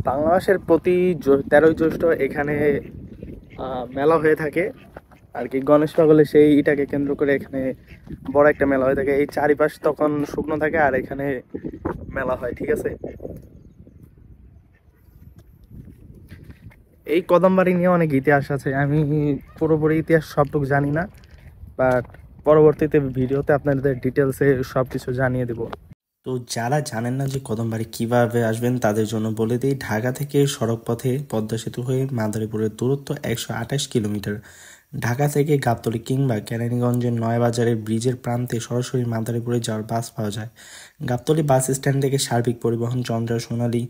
বাংলা মাসের প্রতি 13ই জ্যৈষ্ঠ এখানে মেলা হয়ে থাকে আর কি। গণেশ পাগলের সেই ইটাকে কেন্দ্র করে এখানে বড় একটা মেলা হয়ে থাকে। এই চারিপাশ তখন শুকনো থাকে আর এখানে মেলা হয়, ঠিক আছে। এই কদমবাড়ি নিয়ে অনেক ইতিহাস আছে, আমি পুরোপুরি ইতিহাস সবটুকু জানি না, বাট পরবর্তীতে ভিডিওতে আপনাদের ডিটেলসে সবকিছু জানিয়ে দেব। তো যারা জানেন না যে কদমবাড়ি কিভাবে আসবেন তাদের জন্য বলে দিই, ঢাকা থেকে সড়ক পথে পদ্মা সেতু হয়ে মাদারীপুরের দূরত্ব 128 কিলোমিটার। ঢাকা থেকে গাবতলী কিংবা কেরানীগঞ্জের নয়াবাজারের ব্রিজের প্রান্তে সরাসরি মাদারীপুরে যাওয়ার বাস পাওয়া যায়। গাবতলী বাস স্ট্যান্ড থেকে সার্বিক পরিবহন, চন্দ্রা, সোনালী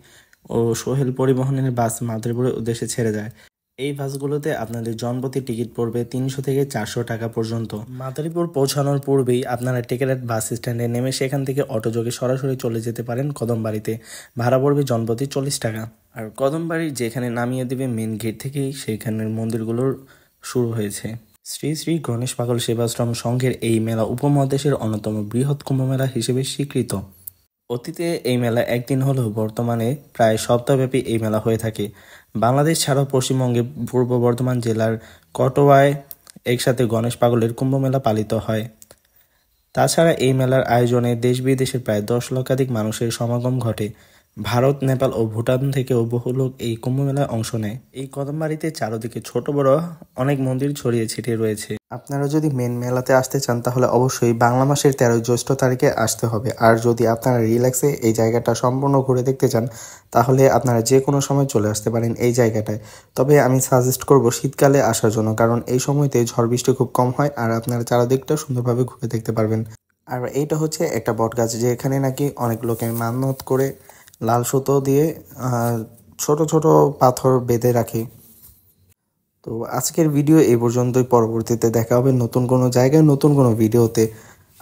ও সোহেল পরিবহনের বাস মাদারীপুরের উদ্দেশ্যে ছেড়ে যায়। এই বাসগুলোতে আপনাদের জনপ্রতি টিকিট পড়বে 300 থেকে 400 টাকা পর্যন্ত। মাদারীপুর পৌঁছানোর পূর্বেই আপনারা টেকেরহাট বাস স্ট্যান্ডে নেমে সেখান থেকে অটোযোগে সরাসরি চলে যেতে পারেন কদমবাড়িতে। ভাড়া পড়বে জনপ্রতি 40 টাকা। আর কদমবাড়ির যেখানে নামিয়ে দেবে মেন গেট থেকেই সেখানের মন্দিরগুলোর শুরু হয়েছে। শ্রী শ্রী গণেশ পাগল সেবাশ্রম সংঘের এই মেলা উপমহাদেশের অন্যতম বৃহৎ কুম্ভমেলা হিসেবে স্বীকৃত। অতীতে এই মেলা একদিন হলেও বর্তমানে প্রায় সপ্তাহব্যাপী এই মেলা হয়ে থাকে। বাংলাদেশ ছাড়াও পশ্চিমবঙ্গে পূর্ব বর্ধমান জেলার কটোয়ায় একসাথে গণেশ পাগলের কুম্ভমেলা পালিত হয়। তাছাড়া এই মেলার আয়োজনে দেশ বিদেশের প্রায় 10 লক্ষাধিক মানুষের সমাগম ঘটে। ভারত, নেপাল ও ভুটান থেকেও বহু লোক এই কুম্ভমেলায় অংশ নেয়। এই কদমবাড়িতে চারদিকে ছোট বড় অনেক মন্দির ছড়িয়ে ছিটিয়ে রয়েছে। আপনারা যদি মেন মেলাতে আসতে চান তাহলে অবশ্যই বাংলা মাসের 13 জ্যৈষ্ঠ তারিখে আসতে হবে। আর যদি আপনারা রিল্যাক্সে এই জায়গাটা সম্পূর্ণ ঘুরে দেখতে চান তাহলে আপনারা যে কোনো সময় চলে আসতে পারেন এই জায়গাটায়। তবে আমি সাজেস্ট করব শীতকালে আসার জন্য, কারণ এই সময়তে ঝড় বৃষ্টি খুব কম হয় আর আপনারা চারদিকটা সুন্দরভাবে ঘুরে দেখতে পারবেন। আর এইটা হচ্ছে একটা বটগাছ, যেখানে নাকি অনেক লোকে মানত করে লাল সুতো দিয়ে ছোট ছোট পাথর বেঁধে রাখে। তো আজকের ভিডিও এই পর্যন্তই, পরবর্তীতে দেখা হবে নতুন কোনো জায়গায় নতুন কোনো ভিডিওতে।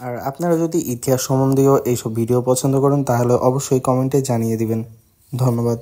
আর আপনারা যদি ইতিহাস সম্বন্ধীয় এইসব ভিডিও পছন্দ করেন তাহলে অবশ্যই কমেন্টে জানিয়ে দিবেন। ধন্যবাদ।